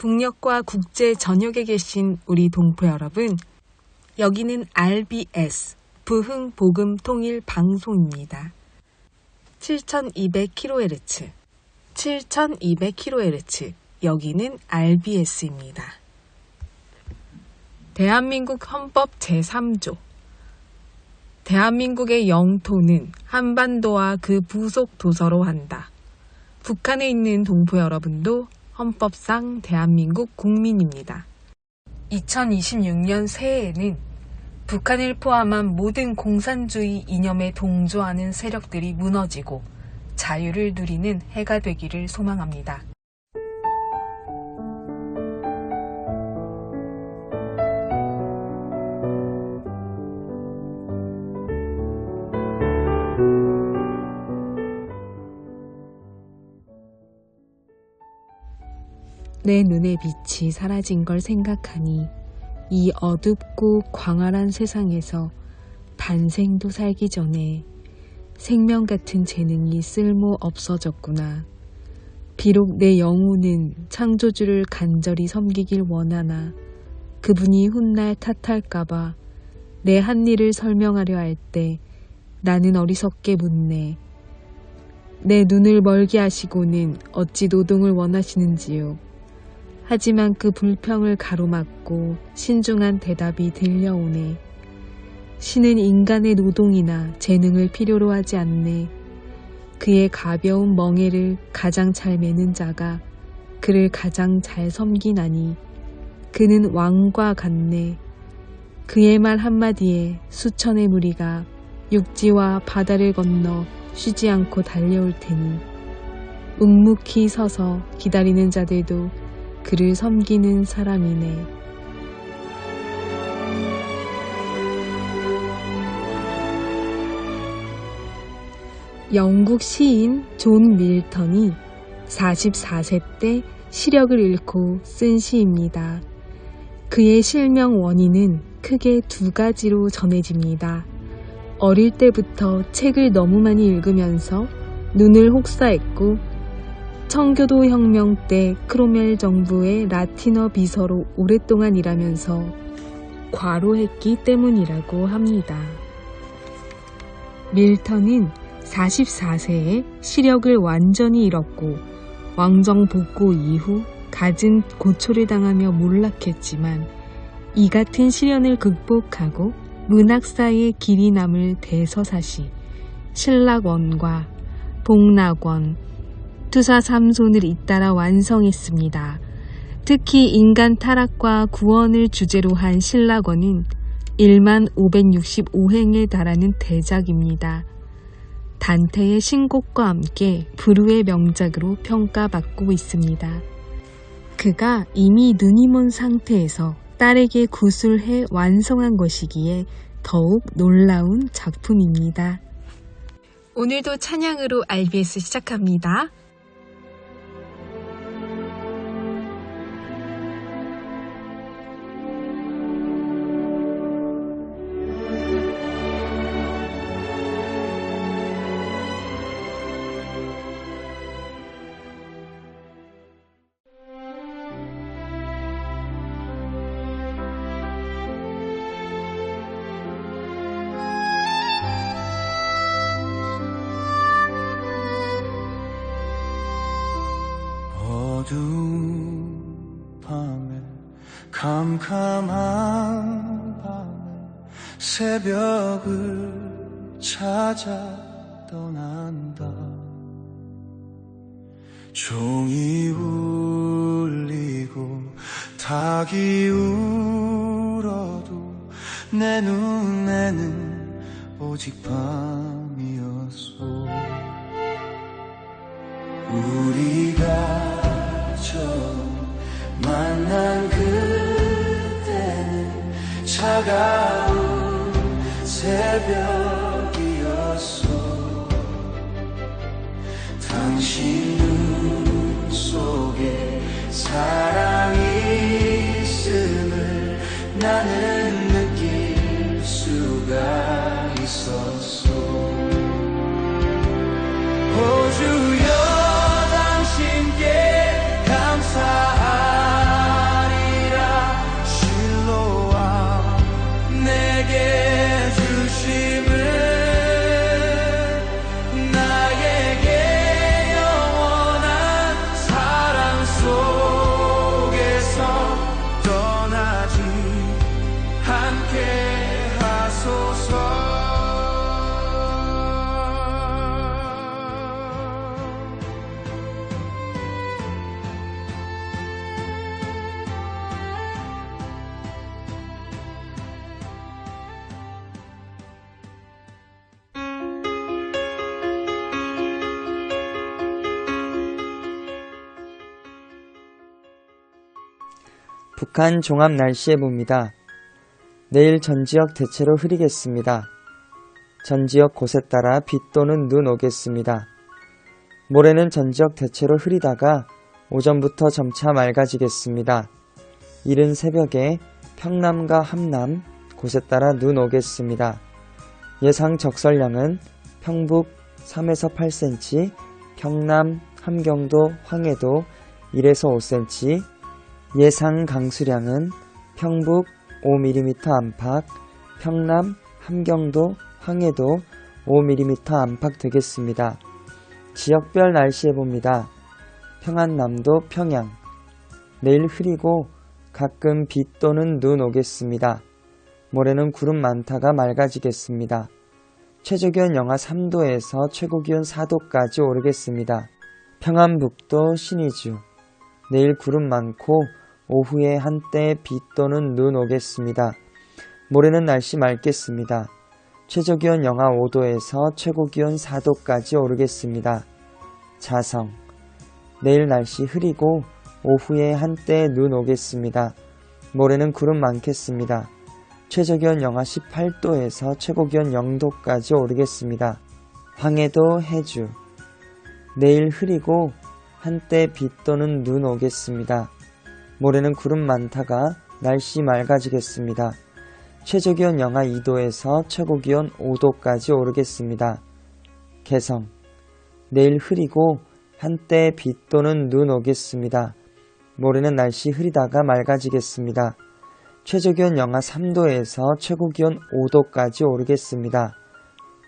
북녘과 국제 전역에 계신 우리 동포 여러분, 여기는 RBS 부흥복음통일방송입니다. 7200kHz, 7200kHz, 여기는 RBS입니다. 대한민국 헌법 제3조, 대한민국의 영토는 한반도와 그 부속 도서로 한다. 북한에 있는 동포 여러분도 헌법상 대한민국 국민입니다. 2026년 새해에는 북한을 포함한 모든 공산주의 이념에 동조하는 세력들이 무너지고 자유를 누리는 해가 되기를 소망합니다. 내 눈의 빛이 사라진 걸 생각하니 이 어둡고 광활한 세상에서 반생도 살기 전에 생명 같은 재능이 쓸모 없어졌구나. 비록 내 영혼은 창조주를 간절히 섬기길 원하나 그분이 훗날 탓할까봐 내 한 일을 설명하려 할 때 나는 어리석게 묻네. 내 눈을 멀게 하시고는 어찌 노동을 원하시는지요. 하지만 그 불평을 가로막고 신중한 대답이 들려오네. 신은 인간의 노동이나 재능을 필요로 하지 않네. 그의 가벼운 멍에를 가장 잘 매는 자가 그를 가장 잘 섬기나니 그는 왕과 같네. 그의 말 한마디에 수천의 무리가 육지와 바다를 건너 쉬지 않고 달려올 테니 묵묵히 서서 기다리는 자들도 그를 섬기는 사람이네. 영국 시인 존 밀턴이 44세 때 시력을 잃고 쓴 시입니다. 그의 실명 원인은 크게 두 가지로 전해집니다. 어릴 때부터 책을 너무 많이 읽으면서 눈을 혹사했고 청교도 혁명 때 크롬웰 정부의 라틴어 비서로 오랫동안 일하면서 과로했기 때문이라고 합니다. 밀턴은 44세에 시력을 완전히 잃었고 왕정 복고 이후 갖은 고초를 당하며 몰락했지만 이 같은 시련을 극복하고 문학사의 길이 남을 대서사시 신락원과 복락원, 투사삼손을 잇따라 완성했습니다. 특히 인간 타락과 구원을 주제로 한 신락원은 1565행에 달하는 대작입니다. 단테의 신곡과 함께 불후의 명작으로 평가받고 있습니다. 그가 이미 눈이 먼 상태에서 딸에게 구술해 완성한 것이기에 더욱 놀라운 작품입니다. 오늘도 찬양으로 RBS 시작합니다. 어두운 밤에 캄캄한 밤에 새벽을 찾아 떠난다. 종이 울리고 닭이 울어도 내 눈에는 오직 밤이었소. 우리가 처음 만난 그때는 차가운 새벽이었소. 당신 눈 속에 사랑이 있음을 나는 느낄 수가 있었소. 오 주여 당신께 감사합니다. 북한 종합 날씨 예보입니다. 내일 전 지역 대체로 흐리겠습니다. 전 지역 곳에 따라 비 또는 눈 오겠습니다. 모레는 전 지역 대체로 흐리다가 오전부터 점차 맑아지겠습니다. 이른 새벽에 평남과 함남 곳에 따라 눈 오겠습니다. 예상 적설량은 평북 3에서 8cm, 평남, 함경도, 황해도 1에서 5cm, 예상 강수량은 평북 5mm 안팎, 평남, 함경도, 황해도 5mm 안팎 되겠습니다. 지역별 날씨 예보입니다. 평안남도 평양, 내일 흐리고 가끔 비 또는 눈 오겠습니다. 모레는 구름 많다가 맑아지겠습니다. 최저기온 영하 3도에서 최고기온 4도까지 오르겠습니다. 평안북도 신의주, 내일 구름 많고 오후에 한때 비 또는 눈 오겠습니다. 모레는 날씨 맑겠습니다. 최저기온 영하 5도에서 최고기온 4도까지 오르겠습니다. 자성, 내일 날씨 흐리고 오후에 한때 눈 오겠습니다. 모레는 구름 많겠습니다. 최저기온 영하 18도에서 최고기온 0도까지 오르겠습니다. 황해도 해주, 내일 흐리고 한때 비 또는 눈 오겠습니다. 모레는 구름 많다가 날씨 맑아지겠습니다. 최저기온 영하 2도에서 최고기온 5도까지 오르겠습니다. 개성, 내일 흐리고 한때 비 또는 눈 오겠습니다. 모레는 날씨 흐리다가 맑아지겠습니다. 최저기온 영하 3도에서 최고기온 5도까지 오르겠습니다.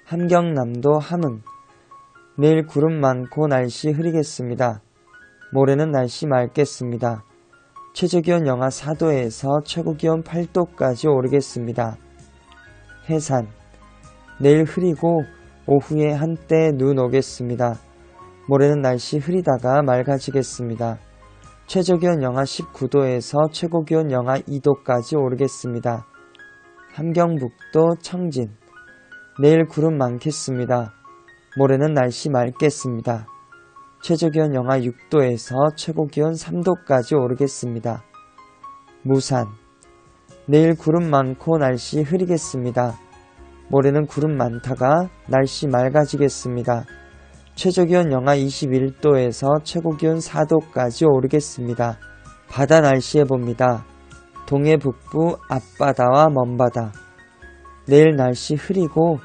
함경남도 함흥, 내일 구름 많고 날씨 흐리겠습니다. 모레는 날씨 맑겠습니다. 최저기온 영하 4도에서 최고기온 8도까지 오르겠습니다. 해산, 내일 흐리고 오후에 한때 눈 오겠습니다. 모레는 날씨 흐리다가 맑아지겠습니다. 최저기온 영하 19도에서 최고기온 영하 2도까지 오르겠습니다. 함경북도 청진, 내일 구름 많겠습니다. 모레는 날씨 맑겠습니다. 최저기온 영하 6도에서 최고기온 3도까지 오르겠습니다. 무산, 내일 구름 많고 날씨 흐리겠습니다. 모레는 구름 많다가 날씨 맑아지겠습니다. 최저기온 영하 21도에서 최고기온 4도까지 오르겠습니다. 바다 날씨 예보입니다. 동해 북부 앞바다와 먼바다, 내일 날씨 흐리고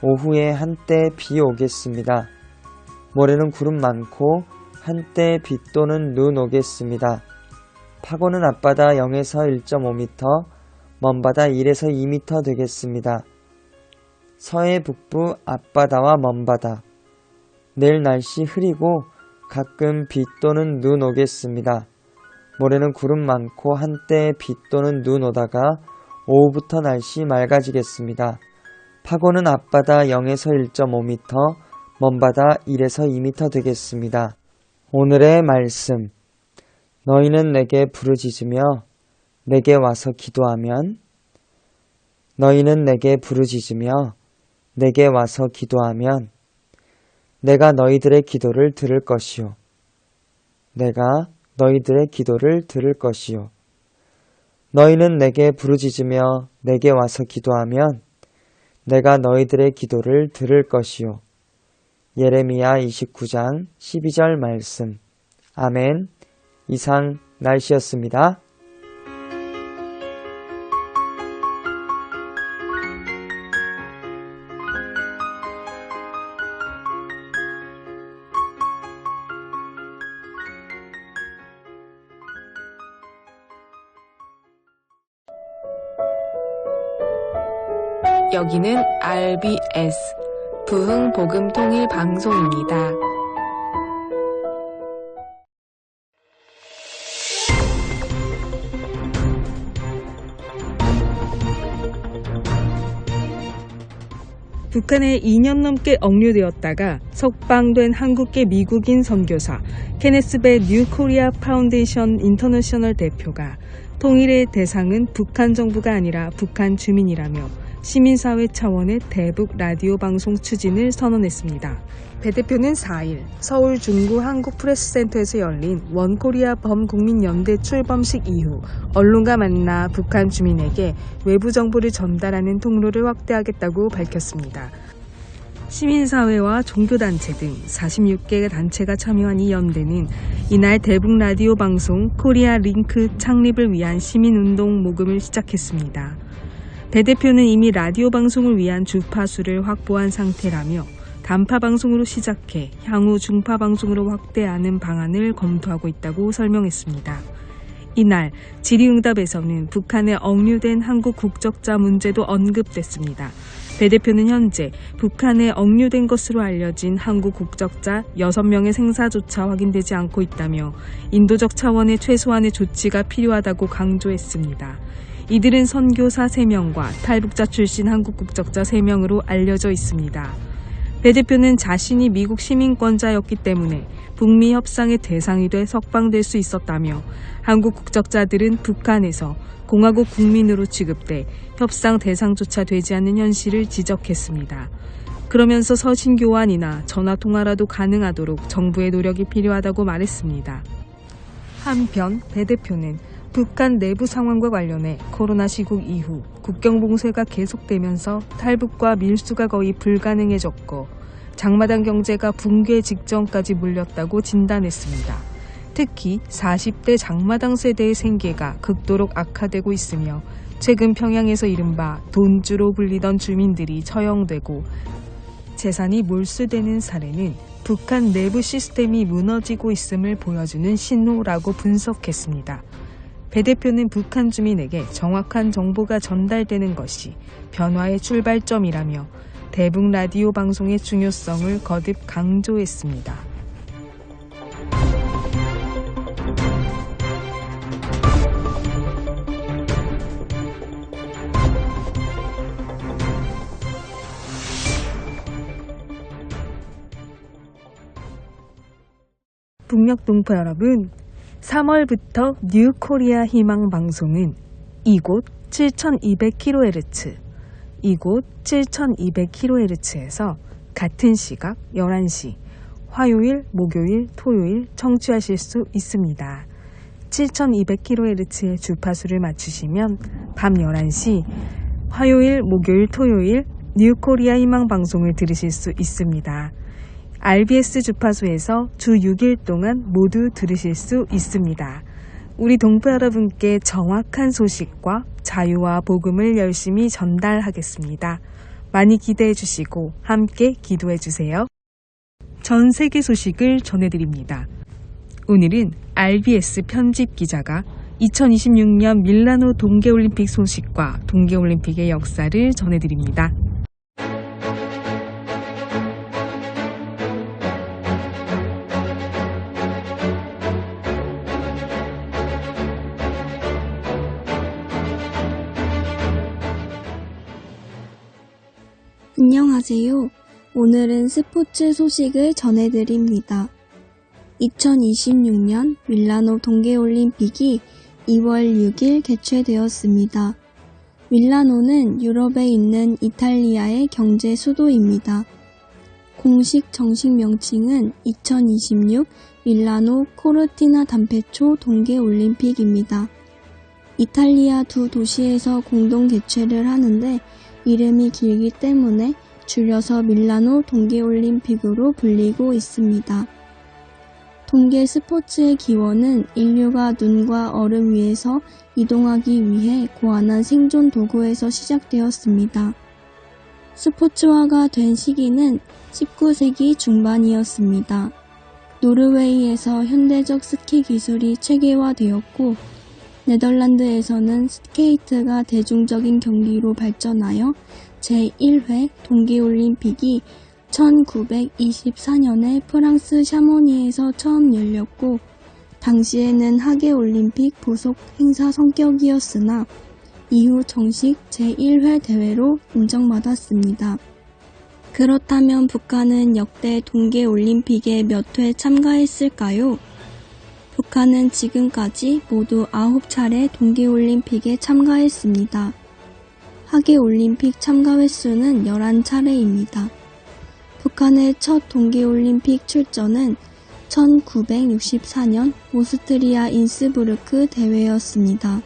오후에 한때 비 오겠습니다. 모레는 구름 많고 한때 비 또는 눈 오겠습니다. 파고는 앞바다 0에서 1.5m, 먼바다 1에서 2m 되겠습니다. 서해 북부 앞바다와 먼바다, 내일 날씨 흐리고 가끔 비 또는 눈 오겠습니다. 모레는 구름 많고 한때 비 또는 눈 오다가 오후부터 날씨 맑아지겠습니다. 파고는 앞바다 0에서 1.5m, 먼바다 1에서 2m 되겠습니다. 오늘의 말씀, 너희는 내게 부르짖으며 내게 와서 기도하면, 너희는 내게 부르짖으며 내게 와서 기도하면 내가 너희들의 기도를 들을 것이요. 내가 너희들의 기도를 들을 것이요. 너희는 내게 부르짖으며 내게 와서 기도하면 내가 너희들의 기도를 들을 것이요. 예레미야 29장 12절 말씀. 아멘. 이상 날씨였습니다. 여기는 RBS 부흥복음통일방송입니다. 북한에 2년 넘게 억류되었다가 석방된 한국계 미국인 선교사 케네스 배 뉴코리아 파운데이션 인터내셔널 대표가 통일의 대상은 북한 정부가 아니라 북한 주민이라며 시민사회 차원의 대북 라디오 방송 추진을 선언했습니다. 배 대표는 4일 서울 중구 한국프레스센터에서 열린 원코리아 범국민연대 출범식 이후 언론과 만나 북한 주민에게 외부 정보를 전달하는 통로를 확대하겠다고 밝혔습니다. 시민사회와 종교단체 등 46개 단체가 참여한 이 연대는 이날 대북 라디오 방송 코리아 링크 창립을 위한 시민운동 모금을 시작했습니다. 배 대표는 이미 라디오 방송을 위한 주파수를 확보한 상태라며 단파 방송으로 시작해 향후 중파 방송으로 확대하는 방안을 검토하고 있다고 설명했습니다. 이날 질의응답에서는 북한에 억류된 한국 국적자 문제도 언급됐습니다. 배 대표는 현재 북한에 억류된 것으로 알려진 한국 국적자 6명의 생사조차 확인되지 않고 있다며 인도적 차원의 최소한의 조치가 필요하다고 강조했습니다. 이들은 선교사 3명과 탈북자 출신 한국 국적자 3명으로 알려져 있습니다. 배 대표는 자신이 미국 시민권자였기 때문에 북미 협상의 대상이 돼 석방될 수 있었다며 한국 국적자들은 북한에서 공화국 국민으로 취급돼 협상 대상조차 되지 않는 현실을 지적했습니다. 그러면서 서신 교환이나 전화통화라도 가능하도록 정부의 노력이 필요하다고 말했습니다. 한편 배 대표는 북한 내부 상황과 관련해 코로나 시국 이후 국경 봉쇄가 계속되면서 탈북과 밀수가 거의 불가능해졌고 장마당 경제가 붕괴 직전까지 몰렸다고 진단했습니다. 특히 40대 장마당 세대의 생계가 극도로 악화되고 있으며 최근 평양에서 이른바 돈주로 불리던 주민들이 처형되고 재산이 몰수되는 사례는 북한 내부 시스템이 무너지고 있음을 보여주는 신호라고 분석했습니다. 배 대표는 북한 주민에게 정확한 정보가 전달되는 것이 변화의 출발점이라며 대북 라디오 방송의 중요성을 거듭 강조했습니다. 북녘 동포 여러분, 3월부터 뉴 코리아 희망 방송은 이곳 7200kHz, 이곳 7200kHz에서 같은 시각 11시, 화요일, 목요일, 토요일 청취하실 수 있습니다. 7200kHz의 주파수를 맞추시면 밤 11시, 화요일, 목요일, 토요일 뉴 코리아 희망 방송을 들으실 수 있습니다. RBS 주파수에서 주 6일 동안 모두 들으실 수 있습니다. 우리 동포 여러분께 정확한 소식과 자유와 복음을 열심히 전달하겠습니다. 많이 기대해 주시고 함께 기도해 주세요. 전 세계 소식을 전해드립니다. 오늘은 RBS 편집 기자가 2026년 밀라노 동계올림픽 소식과 동계올림픽의 역사를 전해드립니다. 안녕하세요. 오늘은 스포츠 소식을 전해드립니다. 2026년 밀라노 동계올림픽이 2월 6일 개최되었습니다. 밀라노는 유럽에 있는 이탈리아의 경제 수도입니다. 공식 정식 명칭은 2026 밀라노 코르티나 단페초 동계올림픽입니다. 이탈리아 두 도시에서 공동 개최를 하는데 이름이 길기 때문에 줄여서 밀라노 동계올림픽으로 불리고 있습니다. 동계 스포츠의 기원은 인류가 눈과 얼음 위에서 이동하기 위해 고안한 생존 도구에서 시작되었습니다. 스포츠화가 된 시기는 19세기 중반이었습니다. 노르웨이에서 현대적 스키 기술이 체계화되었고 네덜란드에서는 스케이트가 대중적인 경기로 발전하여 제1회 동계올림픽이 1924년에 프랑스 샤모니에서 처음 열렸고 당시에는 하계올림픽 부속 행사 성격이었으나 이후 정식 제1회 대회로 인정받았습니다. 그렇다면 북한은 역대 동계올림픽에 몇 회 참가했을까요? 북한은 지금까지 모두 9차례 동계올림픽에 참가했습니다. 하계올림픽 참가 횟수는 11차례입니다. 북한의 첫 동계올림픽 출전은 1964년 오스트리아 인스부르크 대회였습니다.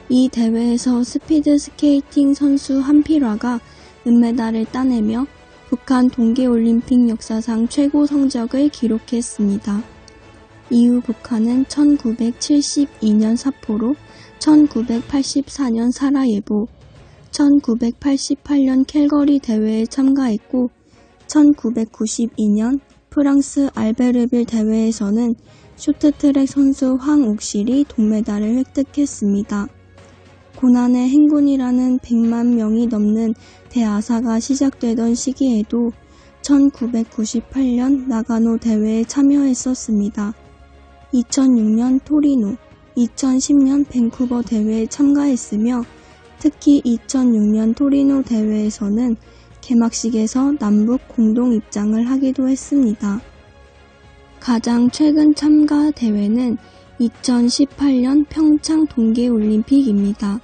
이 대회에서 스피드 스케이팅 선수 한필화가 은메달을 따내며 북한 동계올림픽 역사상 최고 성적을 기록했습니다. 이후 북한은 1972년 삿포로, 1984년 사라예보, 1988년 캘거리 대회에 참가했고 1992년 프랑스 알베르빌 대회에서는 쇼트트랙 선수 황옥실이 동메달을 획득했습니다. 고난의 행군이라는 100만 명이 넘는 대아사가 시작되던 시기에도 1998년 나가노 대회에 참여했었습니다. 2006년 토리노, 2010년 밴쿠버 대회에 참가했으며 특히 2006년 토리노 대회에서는 개막식에서 남북 공동 입장을 하기도 했습니다. 가장 최근 참가 대회는 2018년 평창 동계올림픽입니다.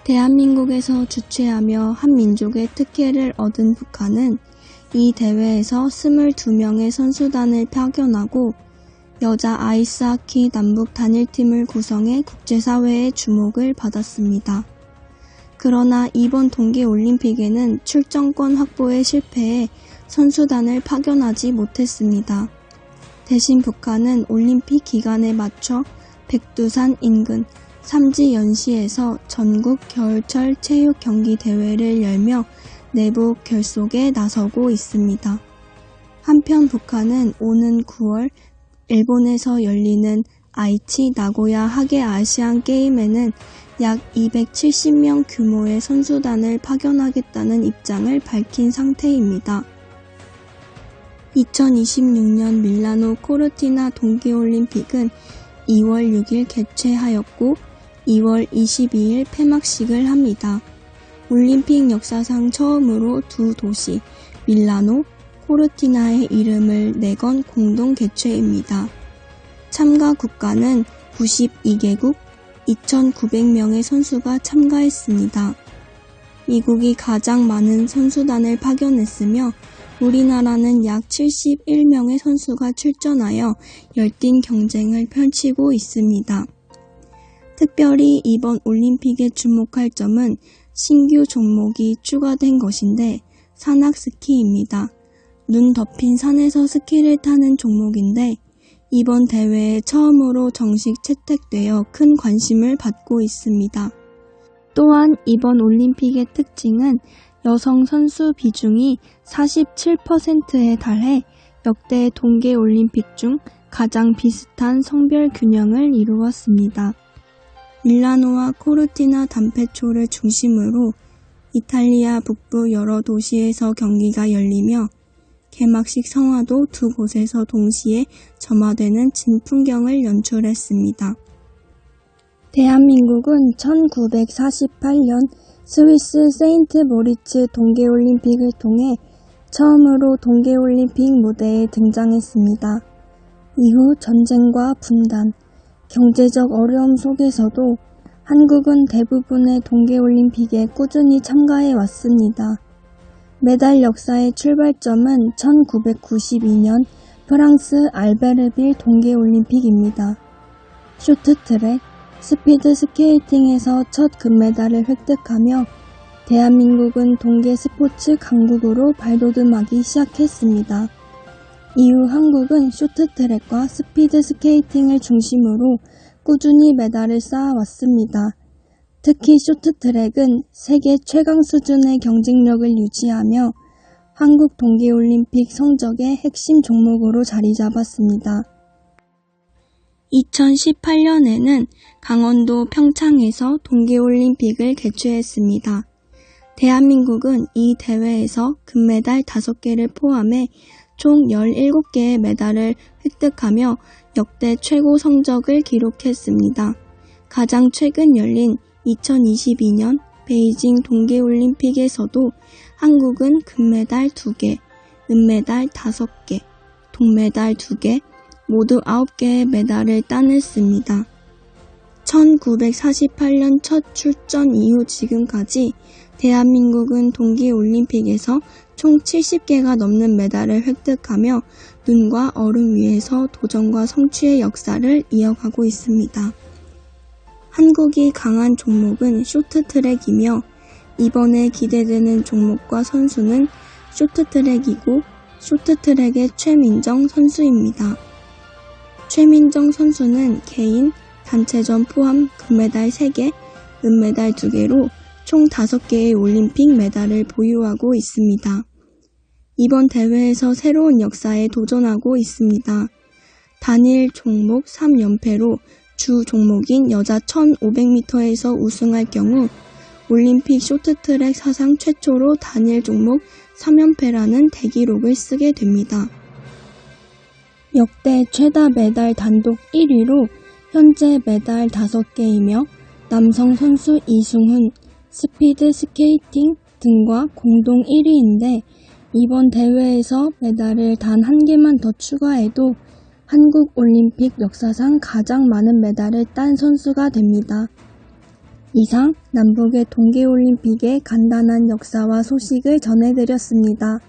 대한민국에서 주최하며 한민족의 특혜를 얻은 북한은 이 대회에서 22명의 선수단을 파견하고 여자 아이스하키 남북 단일팀을 구성해 국제사회의 주목을 받았습니다. 그러나 이번 동계올림픽에는 출전권 확보에 실패해 선수단을 파견하지 못했습니다. 대신 북한은 올림픽 기간에 맞춰 백두산 인근 삼지연시에서 전국 겨울철 체육 경기 대회를 열며 내부 결속에 나서고 있습니다. 한편 북한은 오는 9월 일본에서 열리는 아이치 나고야 하계 아시안 게임에는 약 270명 규모의 선수단을 파견하겠다는 입장을 밝힌 상태입니다. 2026년 밀라노 코르티나 동계올림픽은 2월 6일 개최하였고 2월 22일 폐막식을 합니다. 올림픽 역사상 처음으로 두 도시 밀라노, 코르티나의 이름을 내건 공동 개최입니다. 참가 국가는 92개국 2,900명의 선수가 참가했습니다. 미국이 가장 많은 선수단을 파견했으며 우리나라는 약 71명의 선수가 출전하여 열띤 경쟁을 펼치고 있습니다. 특별히 이번 올림픽에 주목할 점은 신규 종목이 추가된 것인데 산악스키입니다. 눈 덮인 산에서 스키를 타는 종목인데 이번 대회에 처음으로 정식 채택되어 큰 관심을 받고 있습니다. 또한 이번 올림픽의 특징은 여성 선수 비중이 47%에 달해 역대 동계올림픽 중 가장 비슷한 성별 균형을 이루었습니다. 밀라노와 코르티나 담페초를 중심으로 이탈리아 북부 여러 도시에서 경기가 열리며 개막식 성화도 두 곳에서 동시에 점화되는 진풍경을 연출했습니다. 대한민국은 1948년 스위스 세인트 모리츠 동계올림픽을 통해 처음으로 동계올림픽 무대에 등장했습니다. 이후 전쟁과 분단, 경제적 어려움 속에서도 한국은 대부분의 동계올림픽에 꾸준히 참가해 왔습니다. 메달 역사의 출발점은 1992년 프랑스 알베르빌 동계올림픽입니다. 쇼트트랙, 스피드 스케이팅에서 첫 금메달을 획득하며 대한민국은 동계 스포츠 강국으로 발돋움하기 시작했습니다. 이후 한국은 쇼트트랙과 스피드 스케이팅을 중심으로 꾸준히 메달을 쌓아왔습니다. 특히 쇼트트랙은 세계 최강 수준의 경쟁력을 유지하며 한국 동계올림픽 성적의 핵심 종목으로 자리 잡았습니다. 2018년에는 강원도 평창에서 동계올림픽을 개최했습니다. 대한민국은 이 대회에서 금메달 5개를 포함해 총 17개의 메달을 획득하며 역대 최고 성적을 기록했습니다. 가장 최근 열린 2022년 베이징 동계올림픽에서도 한국은 금메달 2개, 은메달 5개, 동메달 2개, 모두 9개의 메달을 따냈습니다. 1948년 첫 출전 이후 지금까지 대한민국은 동계올림픽에서 총 70개가 넘는 메달을 획득하며 눈과 얼음 위에서 도전과 성취의 역사를 이어가고 있습니다. 한국이 강한 종목은 쇼트트랙이며 이번에 기대되는 종목과 선수는 쇼트트랙이고 쇼트트랙의 최민정 선수입니다. 최민정 선수는 개인, 단체전 포함 금메달 3개, 은메달 2개로 총 5개의 올림픽 메달을 보유하고 있습니다. 이번 대회에서 새로운 역사에 도전하고 있습니다. 단일 종목 3연패로 주 종목인 여자 1500m에서 우승할 경우 올림픽 쇼트트랙 사상 최초로 단일 종목 3연패라는 대기록을 쓰게 됩니다. 역대 최다 메달 단독 1위로 현재 메달 5개이며 남성 선수 이승훈, 스피드 스케이팅 등과 공동 1위인데 이번 대회에서 메달을 단 1개만 더 추가해도 한국 올림픽 역사상 가장 많은 메달을 딴 선수가 됩니다. 이상 남북의 동계올림픽의 간단한 역사와 소식을 전해드렸습니다.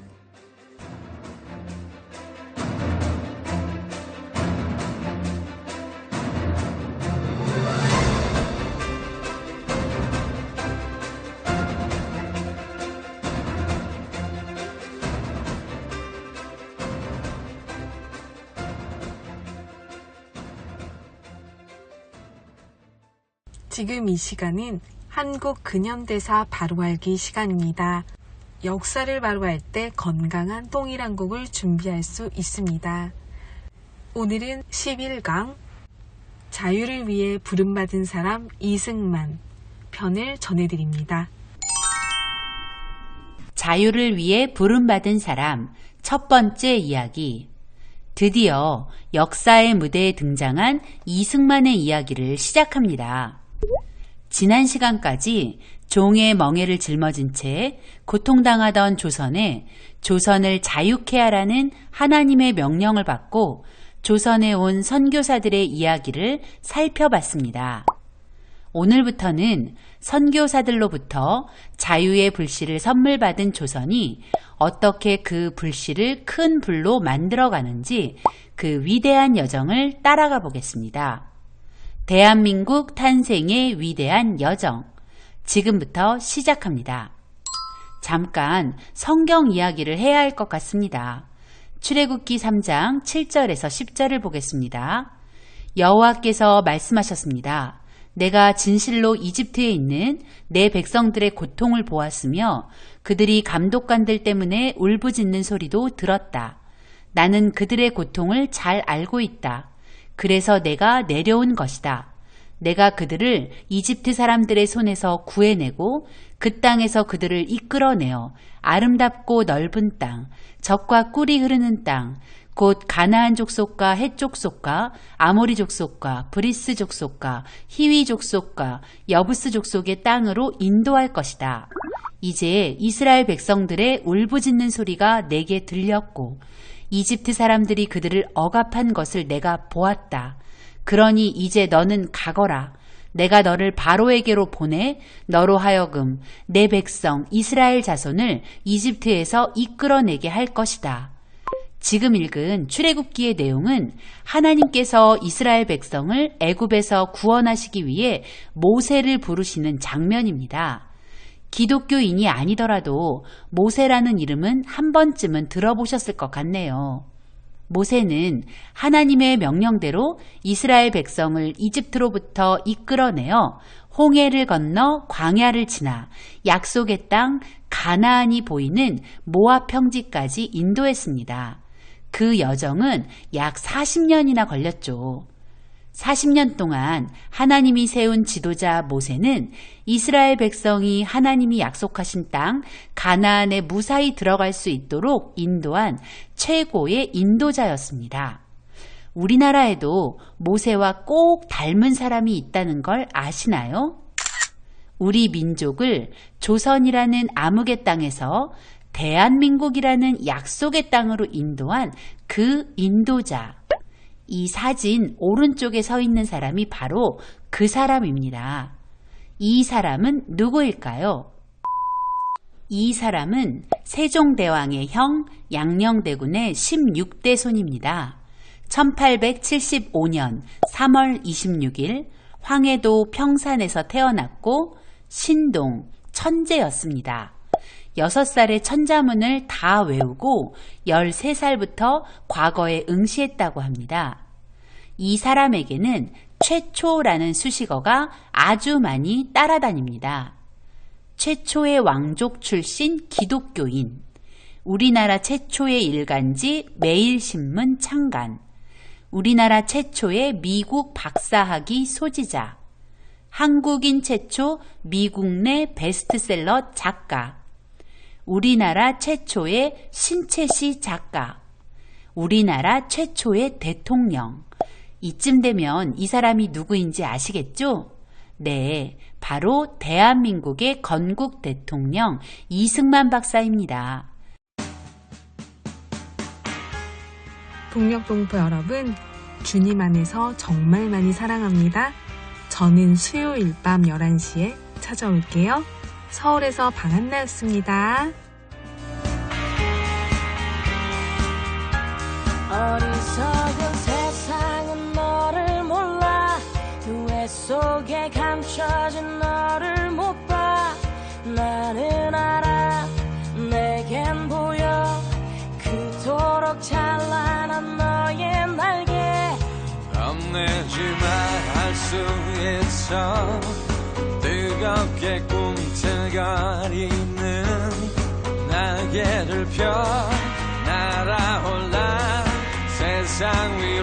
지금 이 시간은 한국 근현대사 바로알기 시간입니다. 역사를 바로할 때 건강한 통일한국을 준비할 수 있습니다. 오늘은 11강 자유를 위해 부름받은 사람 이승만 편을 전해드립니다. 자유를 위해 부름받은 사람 첫 번째 이야기. 드디어 역사의 무대에 등장한 이승만의 이야기를 시작합니다. 지난 시간까지 종의 멍에를 짊어진 채 고통당하던 조선에 조선을 자유케 하라는 하나님의 명령을 받고 조선에 온 선교사들의 이야기를 살펴봤습니다. 오늘부터는 선교사들로부터 자유의 불씨를 선물 받은 조선이 어떻게 그 불씨를 큰 불로 만들어가는지 그 위대한 여정을 따라가 보겠습니다. 대한민국 탄생의 위대한 여정, 지금부터 시작합니다. 잠깐 성경 이야기를 해야 할 것 같습니다. 출애굽기 3장 7절에서 10절을 보겠습니다. 여호와께서 말씀하셨습니다. 내가 진실로 이집트에 있는 내 백성들의 고통을 보았으며 그들이 감독관들 때문에 울부짖는 소리도 들었다. 나는 그들의 고통을 잘 알고 있다. 그래서 내가 내려온 것이다. 내가 그들을 이집트 사람들의 손에서 구해내고 그 땅에서 그들을 이끌어내어 아름답고 넓은 땅, 젖과 꿀이 흐르는 땅, 곧 가나안 족속과 헷 족속과 아모리 족속과 브리스 족속과 히위 족속과 여부스 족속의 땅으로 인도할 것이다. 이제 이스라엘 백성들의 울부짖는 소리가 내게 들렸고 이집트 사람들이 그들을 억압한 것을 내가 보았다. 그러니 이제 너는 가거라. 내가 너를 바로에게로 보내 너로 하여금 내 백성 이스라엘 자손을 이집트에서 이끌어내게 할 것이다. 지금 읽은 출애굽기의 내용은 하나님께서 이스라엘 백성을 애굽에서 구원하시기 위해 모세를 부르시는 장면입니다. 기독교인이 아니더라도 모세라는 이름은 한 번쯤은 들어보셨을 것 같네요. 모세는 하나님의 명령대로 이스라엘 백성을 이집트로부터 이끌어내어 홍해를 건너 광야를 지나 약속의 땅 가나안이 보이는 모압 평지까지 인도했습니다. 그 여정은 약 40년이나 걸렸죠. 40년 동안 하나님이 세운 지도자 모세는 이스라엘 백성이 하나님이 약속하신 땅 가나안에 무사히 들어갈 수 있도록 인도한 최고의 인도자였습니다. 우리나라에도 모세와 꼭 닮은 사람이 있다는 걸 아시나요? 우리 민족을 조선이라는 암흑의 땅에서 대한민국이라는 약속의 땅으로 인도한 그 인도자. 이 사진 오른쪽에 서 있는 사람이 바로 그 사람입니다. 이 사람은 누구일까요? 이 사람은 세종대왕의 형 양녕대군의 16대 손입니다. 1875년 3월 26일 황해도 평산에서 태어났고 신동 천재였습니다. 6살에 천자문을 다 외우고 13살부터 과거에 응시했다고 합니다. 이 사람에게는 최초라는 수식어가 아주 많이 따라다닙니다. 최초의 왕족 출신 기독교인, 우리나라 최초의 일간지 매일신문 창간, 우리나라 최초의 미국 박사학위 소지자, 한국인 최초 미국 내 베스트셀러 작가, 우리나라 최초의 신채시 작가, 우리나라 최초의 대통령. 이쯤 되면 이 사람이 누구인지 아시겠죠? 네, 바로 대한민국의 건국 대통령 이승만 박사입니다. 동력동포 여러분, 주님 안에서 정말 많이 사랑합니다. 저는 수요일 밤 11시에 찾아올게요. 서울에서 방한나였습니다. 어리석은 세상은 너를 몰라 후회 속에 감춰진 너를 못 봐. 나는 알아 내겐 보여 그토록 찬란한 너의 날개. 겁내지마 할 수 있어 뜨겁게 꿈틀거리는 날개를 펴 날아올라 세상 위